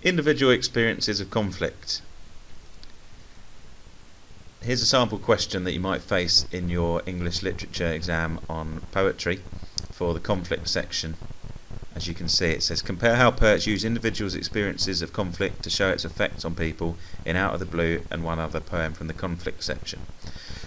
Individual experiences of conflict. Here's a sample question that you might face in your English literature exam on poetry for the conflict section. As you can see, it says, compare how poets use individuals' experiences of conflict to show its effects on people in Out of the Blue and one other poem from the conflict section.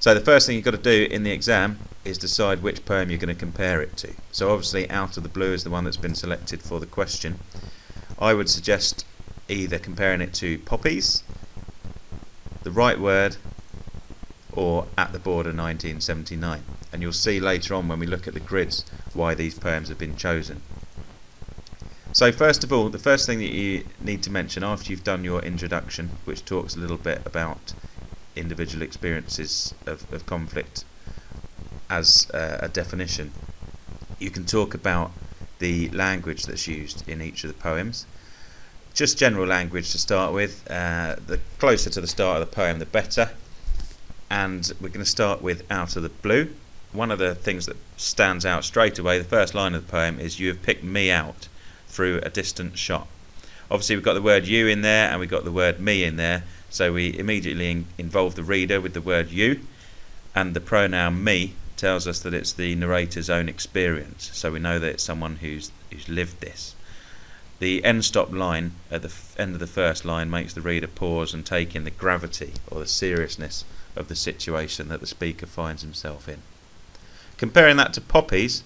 So the first thing you've got to do in the exam is decide which poem you're going to compare it to. So obviously Out of the Blue is the one that's been selected for the question. I would suggest either comparing it to Poppies, The Right Word, or At the Border 1979. And you'll see later on when we look at the grids why these poems have been chosen. So first of all, the first thing that you need to mention after you've done your introduction, which talks a little bit about individual experiences of conflict as a definition, you can talk about the language that's used in each of the poems. Just general language to start with. The closer to the start of the poem, the better. And we're going to start with Out of the Blue. One of the things that stands out straight away, the first line of the poem, is you have picked me out through a distant shot. Obviously we've got the word you in there and we've got the word me in there, so we immediately involve the reader with the word you, and the pronoun me tells us that it's the narrator's own experience, so we know that it's someone who's lived this. The end stop line at the end of the first line makes the reader pause and take in the gravity or the seriousness of the situation that the speaker finds himself in. Comparing that to Poppies,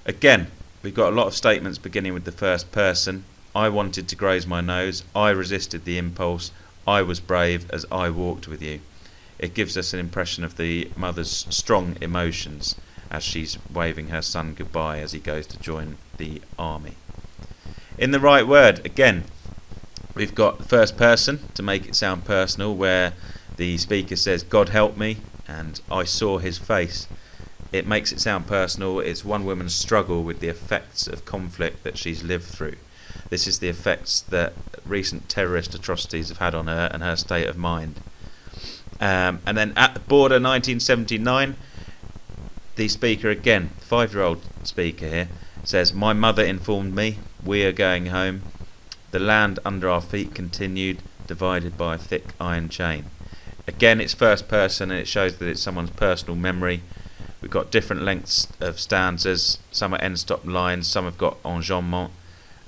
again, we've got a lot of statements beginning with the first person. I wanted to graze my nose. I resisted the impulse. I was brave as I walked with you. It gives us an impression of the mother's strong emotions as she's waving her son goodbye as he goes to join the army. In The Right Word, again, we've got the first person to make it sound personal, where the speaker says, God help me, and I saw his face. It makes it sound personal. It's one woman's struggle with the effects of conflict that she's lived through. This is the effects that recent terrorist atrocities have had on her and her state of mind. And then At the Border 1979, the speaker again, the 5-year-old speaker here, says, my mother informed me, we are going home. The land under our feet continued, divided by a thick iron chain. Again, it's first person and it shows that it's someone's personal memory. We've got different lengths of stanzas, some are end stop lines, some have got enjambment,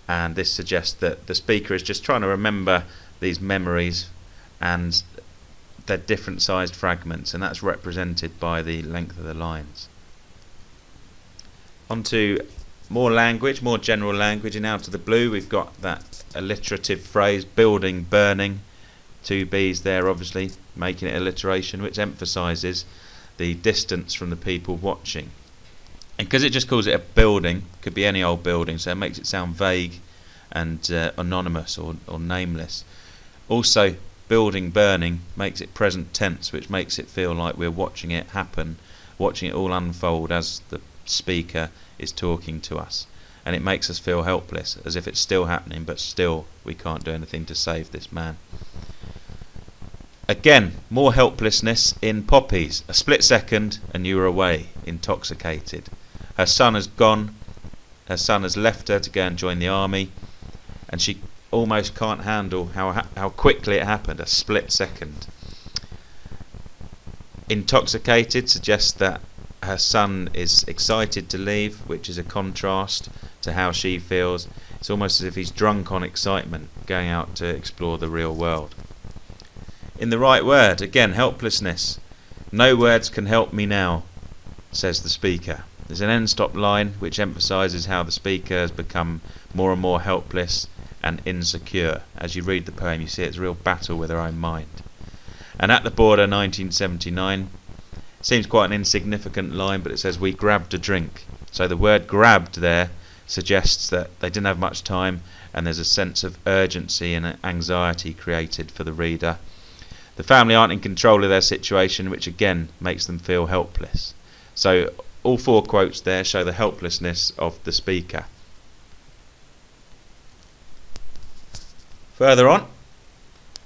and this suggests that the speaker is just trying to remember these memories and they're different sized fragments, and that's represented by the length of the lines. On to more language, more general language. In Out of the Blue we've got that alliterative phrase, building, burning, 2 B's there obviously, making it alliteration, which emphasises the distance from the people watching. And because it just calls it a building, could be any old building, so it makes it sound vague and anonymous or nameless. Also, building, burning makes it present tense, which makes it feel like we're watching it happen, watching it all unfold as the speaker is talking to us. And it makes us feel helpless, as if it's still happening, but still we can't do anything to save this man. Again, more helplessness in Poppies. A split second and you were away, intoxicated. Her son has gone, her son has left her to go and join the army, and she almost can't handle how quickly it happened, a split second. Intoxicated suggests that her son is excited to leave, which is a contrast to how she feels. It's almost as if he's drunk on excitement, going out to explore the real world. In The Right Word, again, helplessness. No words can help me now, says the speaker. There's an end stop line which emphasises how the speaker has become more and more helpless and insecure. As you read the poem, you see it's a real battle with her own mind. And At the Border 1979, seems quite an insignificant line, but it says, we grabbed a drink. So the word grabbed there suggests that they didn't have much time, and there's a sense of urgency and anxiety created for the reader. The family aren't in control of their situation, which again makes them feel helpless. So all 4 quotes there show the helplessness of the speaker. Further on,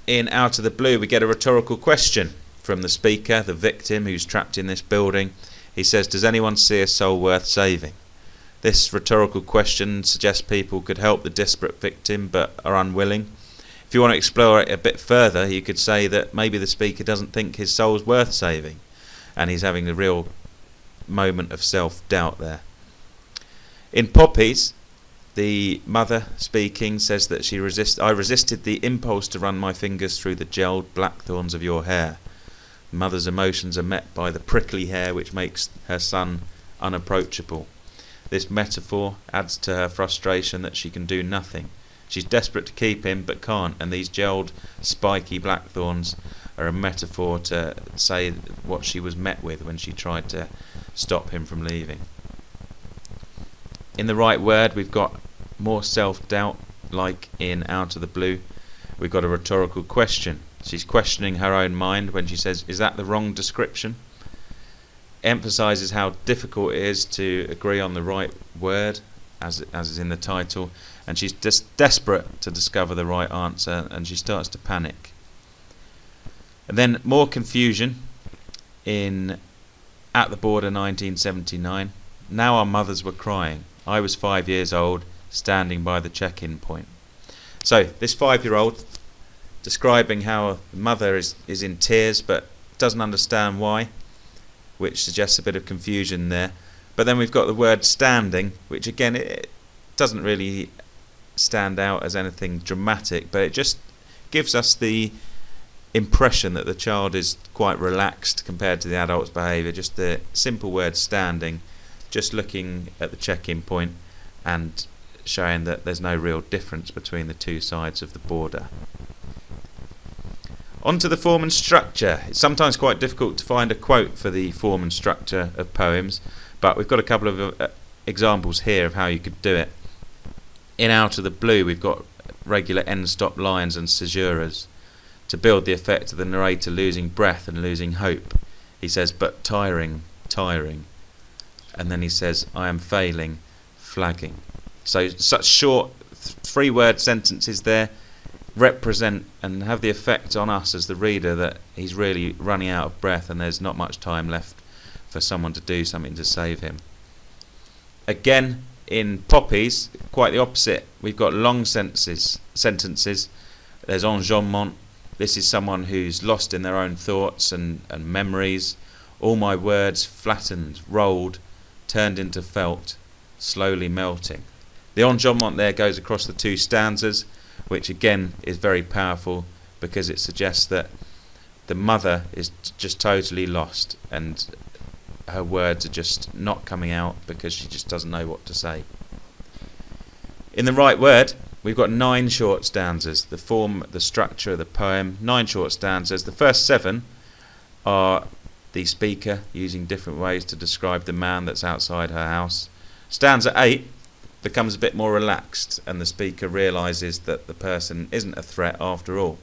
in Out of the Blue, we get a rhetorical question from the speaker, the victim who's trapped in this building. He says, does anyone see a soul worth saving? This rhetorical question suggests people could help the desperate victim but are unwilling. If you want to explore it a bit further, you could say that maybe the speaker doesn't think his soul's worth saving, and he's having a real moment of self-doubt there. In Poppies, the mother speaking says that I resisted the impulse to run my fingers through the gelled blackthorns of your hair. The mother's emotions are met by the prickly hair which makes her son unapproachable. This metaphor adds to her frustration that she can do nothing. She's desperate to keep him but can't, and these gelled spiky blackthorns are a metaphor to say what she was met with when she tried to stop him from leaving. In The Right Word, we've got more self-doubt, like in Out of the Blue. We've got a rhetorical question. She's questioning her own mind when she says, "Is that the wrong description?" Emphasises how difficult it is to agree on the right word, as is in the title, and she's just desperate to discover the right answer, and she starts to panic. And then more confusion in At the Border 1979. Now our mothers were crying. I was 5 years old, standing by the check-in point. So this 5-year-old describing how the mother is in tears but doesn't understand why, which suggests a bit of confusion there. But then we've got the word standing, which again it doesn't really stand out as anything dramatic, but it just gives us the impression that the child is quite relaxed compared to the adult's behaviour. Just the simple word standing, just looking at the check-in point and showing that there's no real difference between the two sides of the border. On to the form and structure. It's sometimes quite difficult to find a quote for the form and structure of poems, but we've got a couple of examples here of how you could do it. In Out of the Blue, we've got regular end-stop lines and caesuras to build the effect of the narrator losing breath and losing hope. He says, "But tiring, tiring," and then he says, "I am failing, flagging." So such short 3-word sentences there represent and have the effect on us as the reader that he's really running out of breath and there's not much time left for someone to do something to save him. Again, in Poppies, quite the opposite. We've got long sentences. There's enjambment. This is someone who's lost in their own thoughts and memories. All my words flattened, rolled, turned into felt, slowly melting. The enjambment there goes across the 2 stanzas, which again is very powerful because it suggests that the mother is just totally lost and her words are just not coming out because she just doesn't know what to say. In The Right Word, we've got 9 short stanzas. The form, the structure of the poem, 9 short stanzas. The first 7 are the speaker using different ways to describe the man that's outside her house. Stanza 8 becomes a bit more relaxed and the speaker realises that the person isn't a threat after all.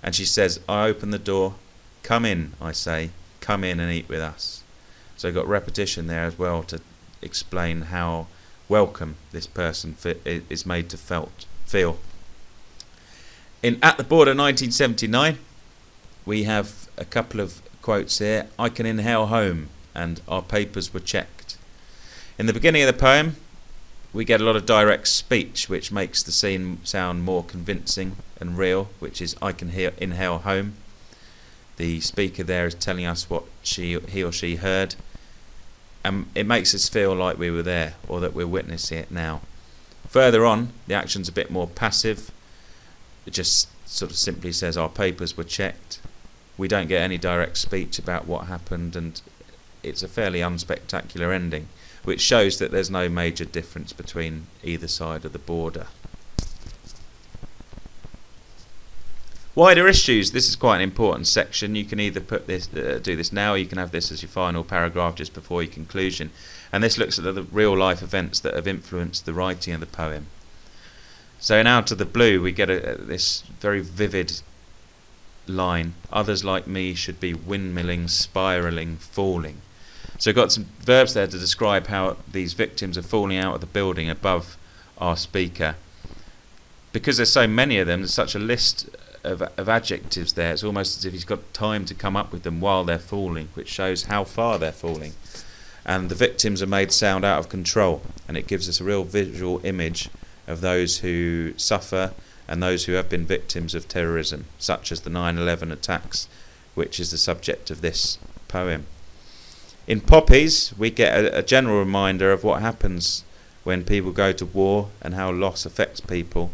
And she says, "I open the door, come in, I say, come in and eat with us." So you've got repetition there as well to explain how welcome this person is made to feel. In At the Border 1979, we have a couple of quotes here. "I can inhale home," and "our papers were checked." In the beginning of the poem, we get a lot of direct speech, which makes the scene sound more convincing and real, which is "I can inhale home." The speaker there is telling us what he or she heard, and it makes us feel like we were there or that we're witnessing it now. Further on, the action's a bit more passive. It just sort of simply says "our papers were checked." We don't get any direct speech about what happened, and it's a fairly unspectacular ending, which shows that there's no major difference between either side of the border. Wider issues. This is quite an important section. You can either put this, do this now, or you can have this as your final paragraph just before your conclusion. And this looks at the real life events that have influenced the writing of the poem. So in Out of the Blue, we get this very vivid line: "Others like me should be windmilling, spiralling, falling." So we've got some verbs there to describe how these victims are falling out of the building above our speaker. Because there's so many of them, there's such a list of adjectives there, it's almost as if he's got time to come up with them while they're falling, which shows how far they're falling. and the victims are made sound out of control, and it gives us a real visual image of those who suffer and those who have been victims of terrorism, such as the 9/11 attacks, which is the subject of this poem. In Poppies, we get a general reminder of what happens when people go to war and how loss affects people.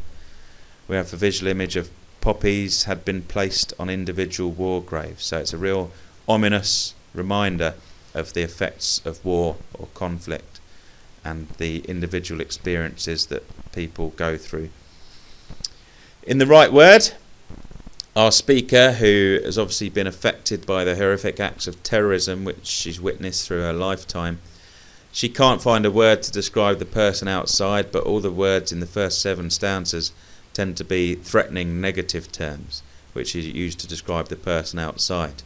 We have a visual image of poppies had been placed on individual war graves, so it's a real ominous reminder of the effects of war or conflict and the individual experiences that people go through. In The Right Word, our speaker, who has obviously been affected by the horrific acts of terrorism which she's witnessed through her lifetime, she can't find a word to describe the person outside, but all the words in the first 7 stanzas tend to be threatening negative terms, which is used to describe the person outside,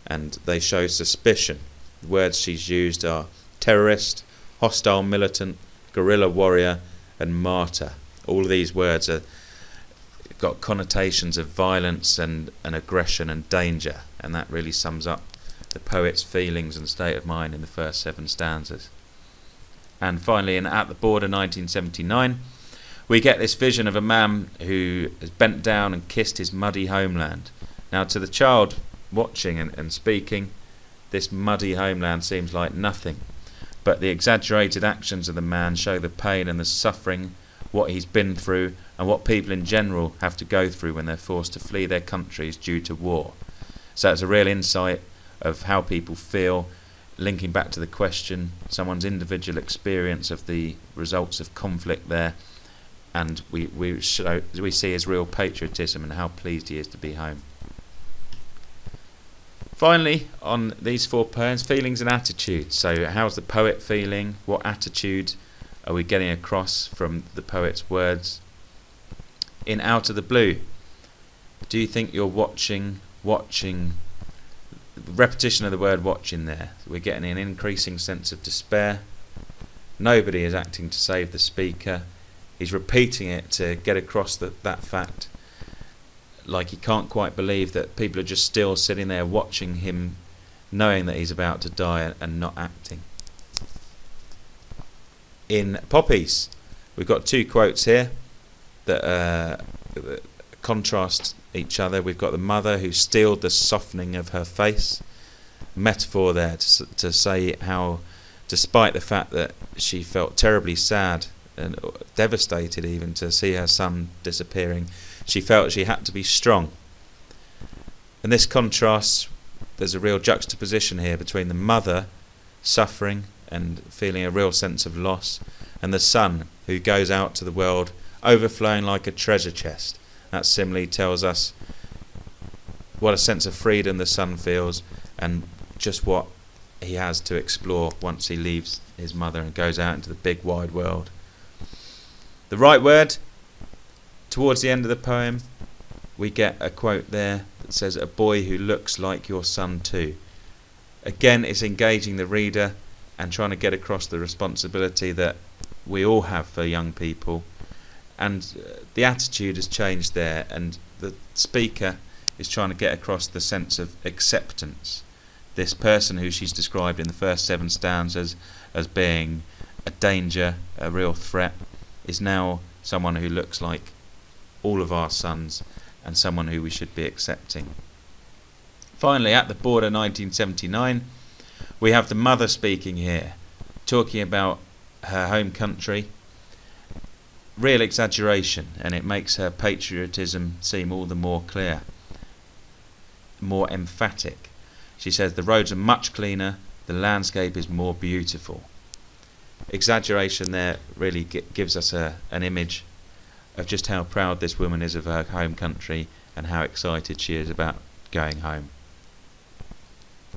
and they show suspicion. The words she's used are terrorist, hostile militant, guerrilla warrior, and martyr. All of these words are got connotations of violence and aggression and danger, and that really sums up the poet's feelings and state of mind in the first 7 stanzas. And finally, in At the Border 1979, we get this vision of a man who has bent down and kissed his muddy homeland. Now, to the child watching and speaking, this muddy homeland seems like nothing, but the exaggerated actions of the man show the pain and the suffering, what he's been through, and what people in general have to go through when they're forced to flee their countries due to war. So it's a real insight of how people feel, linking back to the question, someone's individual experience of the results of conflict there, and we see his real patriotism and how pleased he is to be home. Finally, on these 4 poems, feelings and attitudes. So how's the poet feeling? What attitude are we getting across from the poet's words? In Out of the Blue, do you think you're watching, repetition of the word watching there. We're getting an increasing sense of despair. Nobody is acting to save the speaker. He's repeating it to get across that fact, like he can't quite believe that people are just still sitting there watching him, knowing that he's about to die and not acting. In Poppies, we've got 2 quotes here that contrast each other. We've got the mother who steeled the softening of her face, metaphor there to say how, despite the fact that she felt terribly sad and devastated even to see her son disappearing, she felt she had to be strong. And this contrast, there's a real juxtaposition here between the mother suffering and feeling a real sense of loss, and the son who goes out to the world overflowing like a treasure chest. That simile tells us what a sense of freedom the son feels and just what he has to explore once he leaves his mother and goes out into the big wide world. The Right Word, towards the end of the poem, we get a quote there that says, "A boy who looks like your son too." Again, it's engaging the reader and trying to get across the responsibility that we all have for young people, and the attitude has changed there, and the speaker is trying to get across the sense of acceptance. This person who she's described in the first 7 stanzas as being a danger, a real threat, is now someone who looks like all of our sons and someone who we should be accepting. Finally, At the Border 1979, we have the mother speaking here, talking about her home country. Real exaggeration, and it makes her patriotism seem all the more clear, more emphatic. She says the roads are much cleaner, the landscape is more beautiful. Exaggeration there really gives us an image of just how proud this woman is of her home country and how excited she is about going home.